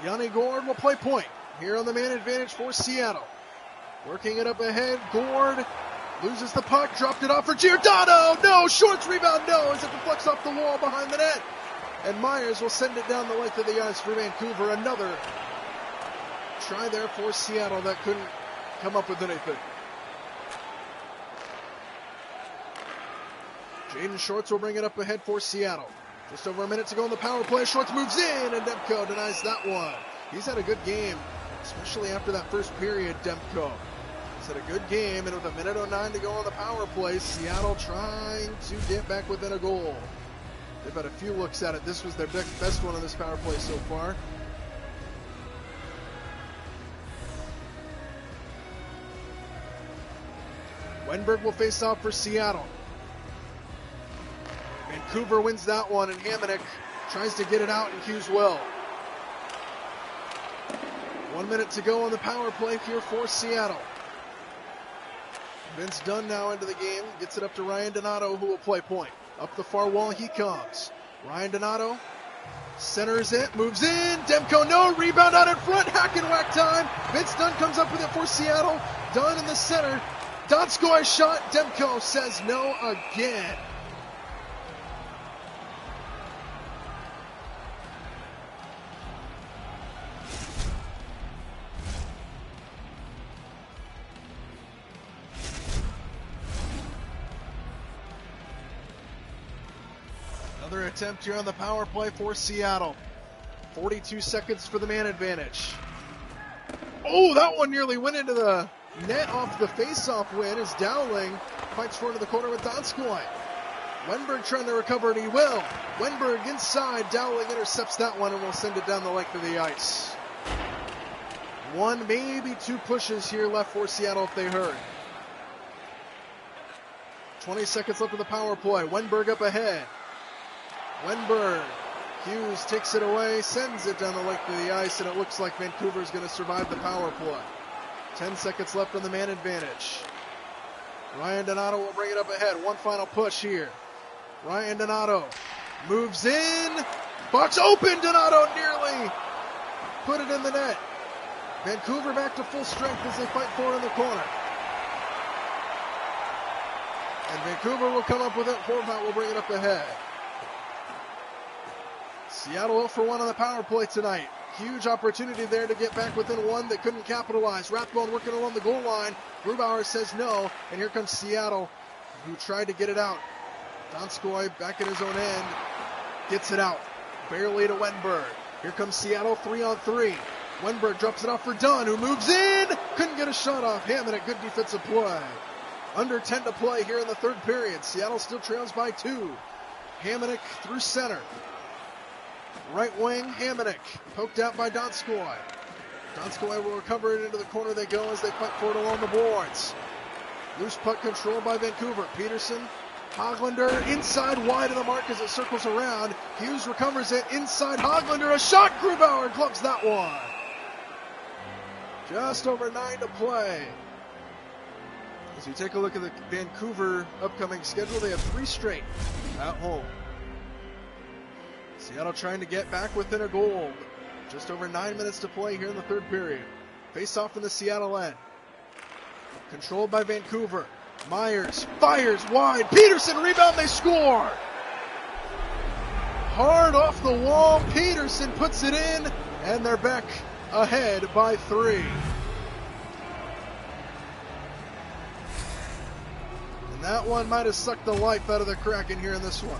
Speaker 1: Yanni Gourde will play point here on the man advantage for Seattle. Working it up ahead, Gourde loses the puck, dropped it off for Giordano. No, Shorts rebound, no, as it deflects off the wall behind the net. And Myers will send it down the length of the ice for Vancouver. Another try there for Seattle that couldn't come up with anything. Jaden Shorts will bring it up ahead for Seattle. Just over a minute to go in the power play. Shorts moves in, and Demko denies that one. He's had a good game, especially after that first period, Demko. He's had a good game, and with 1:09 to go on the power play, Seattle trying to get back within a goal. They've had a few looks at it. This was their best one on this power play so far. Wenberg will face off for Seattle. Vancouver wins that one, and Hamonic tries to get it out and cues well. 1 minute to go on the power play here for Seattle. Vince Dunn now into the game, gets it up to Ryan Donato, who will play point. Up the far wall he comes. Ryan Donato centers it, moves in. Demko, no. Rebound out in front. Hack and whack time. Vince Dunn comes up with it for Seattle. Dunn in the center. Donskoy shot. Demko says no again. Another attempt here on the power play for Seattle. 42 seconds for the man advantage. Oh, that one nearly went into the net off the face-off win as Dowling fights forward to the corner with Donskoy. Wenberg trying to recover, and he will. Wenberg inside. Dowling intercepts that one and will send it down the length of the ice. One, maybe two pushes here left for Seattle if they hurry. 20 seconds left of the power play. Wenberg up ahead. Wenberg. Hughes takes it away, sends it down the length of the ice, and it looks like Vancouver's going to survive the power play. 10 seconds left on the man advantage. Ryan Donato will bring it up ahead. One final push here. Ryan Donato moves in. Box open. Donato nearly put it in the net. Vancouver back to full strength as they fight forward in the corner. And Vancouver will come up with it. Horvat will bring it up ahead. Seattle 0 for 1 on the power play tonight. Huge opportunity there to get back within one. They couldn't capitalize. Rathbone working along the goal line. Grubauer says no. And here comes Seattle, who tried to get it out. Donskoy back at his own end. Gets it out. Barely to Wenberg. Here comes Seattle 3-on-3. Wenberg drops it off for Dunn, who moves in. Couldn't get a shot off. Hammond, a good defensive play. Under 10 to play here in the third period. Seattle still trails by 2. Hammond through center. Right wing, Hammonick, poked out by Donskoy. Donskoy will recover it into the corner they go as they fight forward along the boards. Loose puck controlled by Vancouver. Peterson, Hoglander, inside wide of the mark as it circles around. Hughes recovers it, inside Hoglander, a shot, Grubauer gloves that one. Just over 9 to play. As we take a look at the Vancouver upcoming schedule, they have 3 straight at home. Seattle trying to get back within a goal. Just over 9 minutes to play here in the third period. Face off in the Seattle end. Controlled by Vancouver. Myers fires wide. Peterson rebound, they score. Hard off the wall. Peterson puts it in, and they're back ahead by 3. And that one might have sucked the life out of the Kraken here in this one.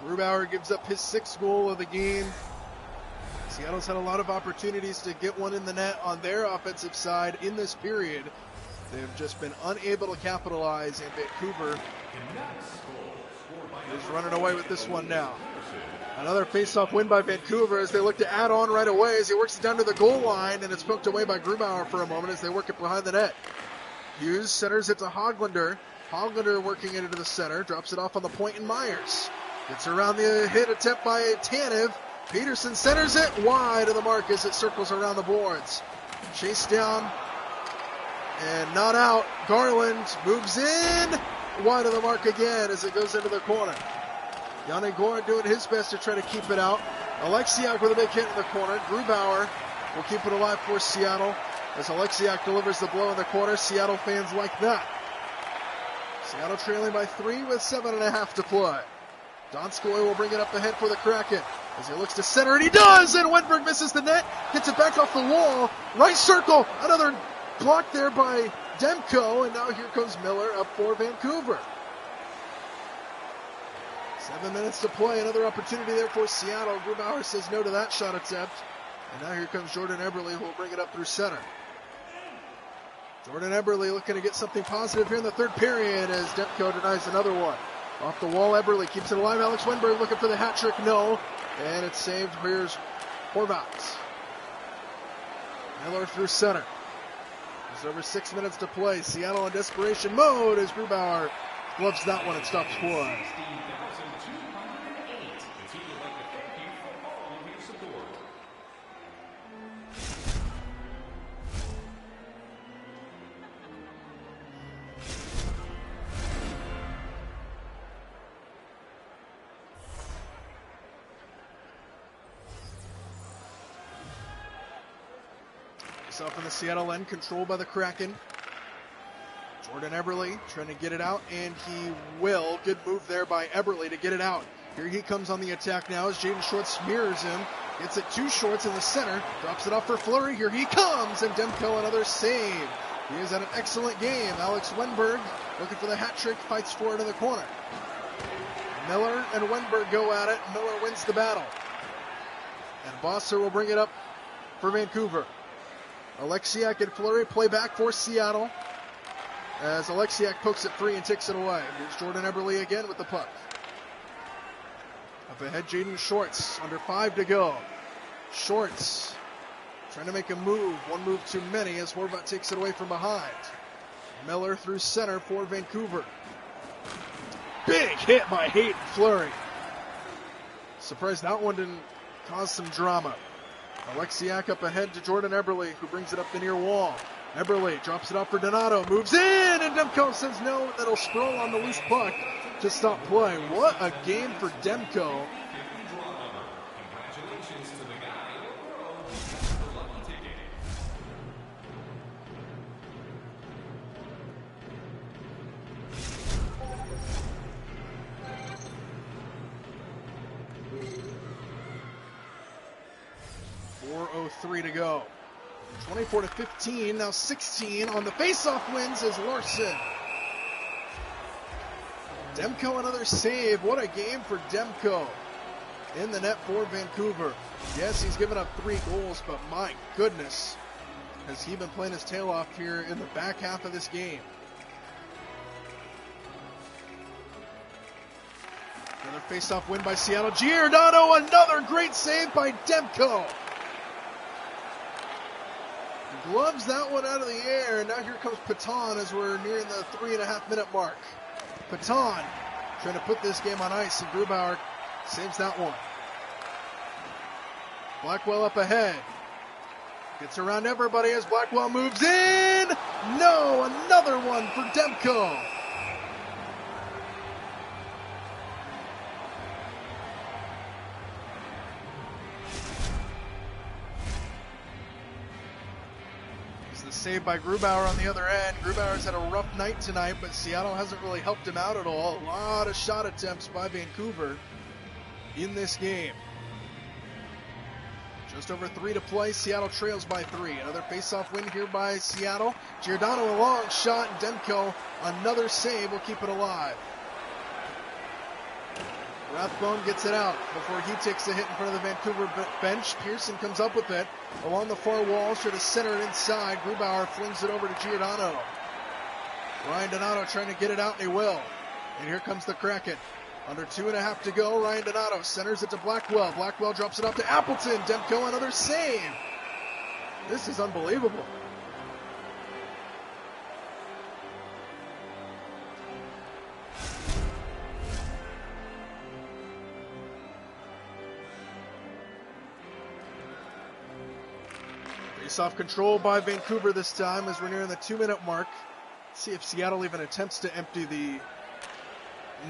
Speaker 1: Grubauer gives up his 6th goal of the game. Seattle's had a lot of opportunities to get one in the net on their offensive side in this period. They've just been unable to capitalize, and Vancouver is running away with this one now. Another face-off win by Vancouver as they look to add on right away as he works it down to the goal line, and it's poked away by Grubauer for a moment as they work it behind the net. Hughes centers it to Hoglander. Hoglander working it into the center, drops it off on the point, and Myers gets around the hit attempt by Tanev. Peterson centers it wide of the mark as it circles around the boards. Chased down and not out. Garland moves in wide of the mark again as it goes into the corner. Yanni Gorin doing his best to try to keep it out. Alexiak with a big hit in the corner. Grubauer will keep it alive for Seattle as Alexiak delivers the blow in the corner. Seattle fans like that. Seattle trailing by 3 with 7.5 to play. Donskoy will bring it up ahead for the Kraken as he looks to center, and he does, and Wenberg misses the net, gets it back off the wall, right circle, another block there by Demko, and now here comes Miller up for Vancouver. 7 minutes to play, another opportunity there for Seattle. Grubauer says no to that shot attempt, and now here comes Jordan Eberle, who will bring it up through center. Jordan Eberle looking to get something positive here in the third period as Demko denies another one. Off the wall, Eberle keeps it alive. Alex Wenberg looking for the hat trick, no. And it's saved. Here's Horvat. Miller through center. There's over 6 minutes to play. Seattle in desperation mode as Grubauer gloves that one and stops play. Off in the Seattle end, controlled by the Kraken. Jordan Eberle trying to get it out, and he will. Good move there by Eberle to get it out. Here he comes on the attack now as Jaden Shorts smears him. Gets it to Shorts in the center. Drops it off for Fleury. Here he comes, and Demko another save. He is at an excellent game. Alex Wenberg looking for the hat trick, fights for it in the corner. Miller and Wenberg go at it. Miller wins the battle. And Bosser will bring it up for Vancouver. Alexiak and Fleury play back for Seattle as Alexiak pokes it free and takes it away. Here's Jordan Eberle again with the puck. Up ahead, Jaden Shorts, under 5 to go. Shorts trying to make a move, one move too many as Horvat takes it away from behind. Miller through center for Vancouver. Big hit by Hayden Fleury. Surprised that one didn't cause some drama. Alexiak up ahead to Jordan Eberle, who brings it up the near wall. Eberle drops it off for Donato, moves in, and Demko says no. That'll sprawl on the loose puck to stop play. What a game for Demko. 4:03 to go. 24-15, now 16 on the faceoff wins as Larson. Demko another save. What a game for Demko in the net for Vancouver. Yes, he's given up 3 goals, but my goodness, has he been playing his tail off here in the back half of this game. Another faceoff win by Seattle. Giordano, another great save by Demko. Gloves that one out of the air, and now here comes Paton as we're nearing the 3.5-minute mark. Paton trying to put this game on ice, and Grubauer saves that one. Blackwell up ahead. Gets around everybody as Blackwell moves in. No, another one for Demko. Saved by Grubauer on the other end. Grubauer's had a rough night tonight, but Seattle hasn't really helped him out at all. A lot of shot attempts by Vancouver in this game. Just over 3 to play. Seattle trails by 3. Another faceoff win here by Seattle. Giordano a long shot, and Demko another save will keep it alive. Rathbone gets it out before he takes a hit in front of the Vancouver bench. Pearson comes up with it along the far wall, trying to center it inside. Grubauer flings it over to Giordano. Ryan Donato trying to get it out, and he will. And here comes the Kraken. Under 2.5 to go, Ryan Donato centers it to Blackwell. Blackwell drops it up to Appleton. Demko another save. This is unbelievable. Face-off control by Vancouver this time as we're nearing the 2-minute mark. Let's see if Seattle even attempts to empty the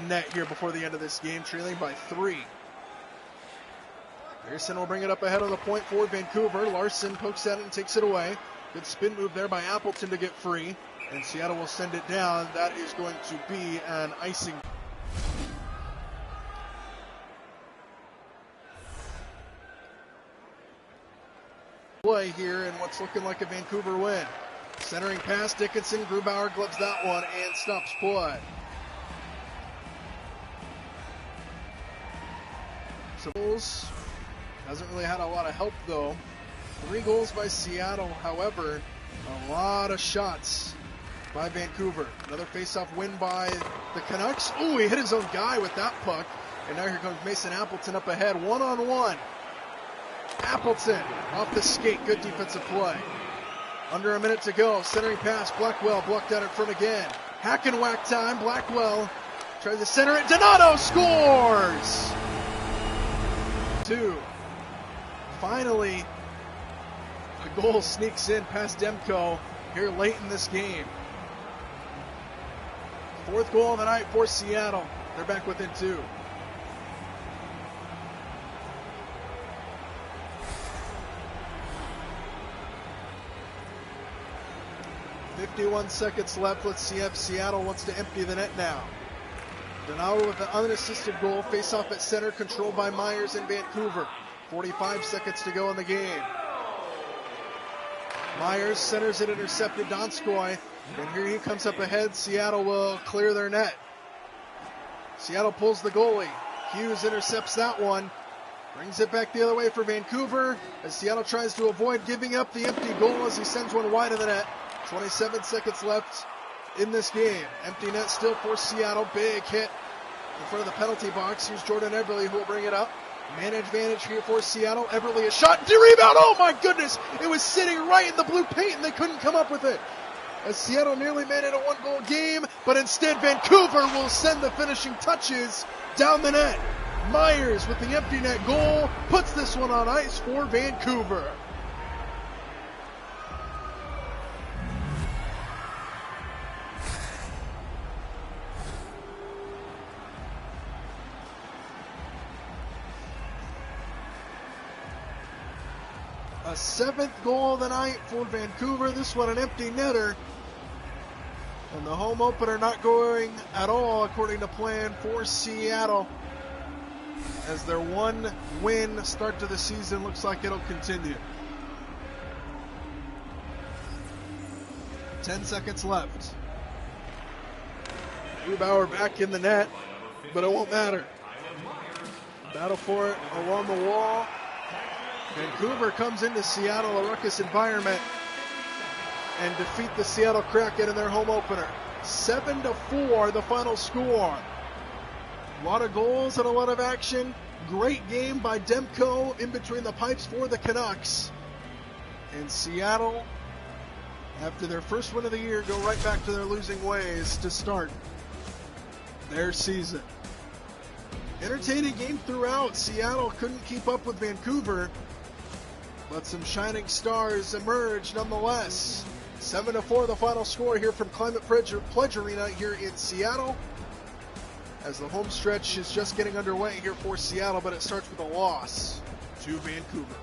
Speaker 1: net here before the end of this game, trailing by 3. Pearson will bring it up ahead of the point for Vancouver. Larson pokes at it and takes it away. Good spin move there by Appleton to get free, and Seattle will send it down. That is going to be an icing. Play here in what's looking like a Vancouver win. Centering pass, Dickinson. Grubauer gloves that one and stops play. So Bulls hasn't really had a lot of help though. 3 goals by Seattle, however, a lot of shots by Vancouver. Another faceoff win by the Canucks. Oh, he hit his own guy with that puck. And now here comes Mason Appleton up ahead, 1-on-1. Appleton off the skate, good defensive play. Under a minute to go, centering pass, Blackwell blocked out in front again. Hack and whack time, Blackwell Tries to center it. Donato scores! 2. Finally, the goal sneaks in past Demko here late in this game. 4th goal of the night for Seattle. They're back within 2. .51 seconds left. Let's see if Seattle wants to empty the net now. Donato with an unassisted goal. Face off at center, controlled by Myers in Vancouver. 45 seconds to go in the game. Myers centers it, intercepted Donskoy. And here he comes up ahead. Seattle will clear their net. Seattle pulls the goalie. Hughes intercepts that one. Brings it back the other way for Vancouver as Seattle tries to avoid giving up the empty goal as he sends one wide of the net. 27 seconds left in this game. Empty net still for Seattle. Big hit in front of the penalty box. Here's Jordan Eberle who will bring it up. Man advantage here for Seattle. Eberle a shot. Rebound. Oh my goodness. It was sitting right in the blue paint and they couldn't come up with it. As Seattle nearly made it a 1-goal game, but instead Vancouver will send the finishing touches down the net. Myers with the empty net goal puts this one on ice for Vancouver. A 7th goal of the night for Vancouver. This one an empty netter. And the home opener not going at all according to plan for Seattle. As their 1 win start to the season looks like it'll continue. 10 seconds left. Grubauer back in the net, but it won't matter. Battle for it along the wall. Vancouver comes into Seattle, a ruckus environment, and defeat the Seattle Kraken in their home opener. 7-4, the final score. A lot of goals and a lot of action. Great game by Demko in between the pipes for the Canucks. And Seattle, after their first win of the year, go right back to their losing ways to start their season. Entertaining game throughout. Seattle couldn't keep up with Vancouver, but some shining stars emerged nonetheless. 7-4 the final score here from Climate Pledge Arena here in Seattle, as the home stretch is just getting underway here for Seattle, but it starts with a loss to Vancouver.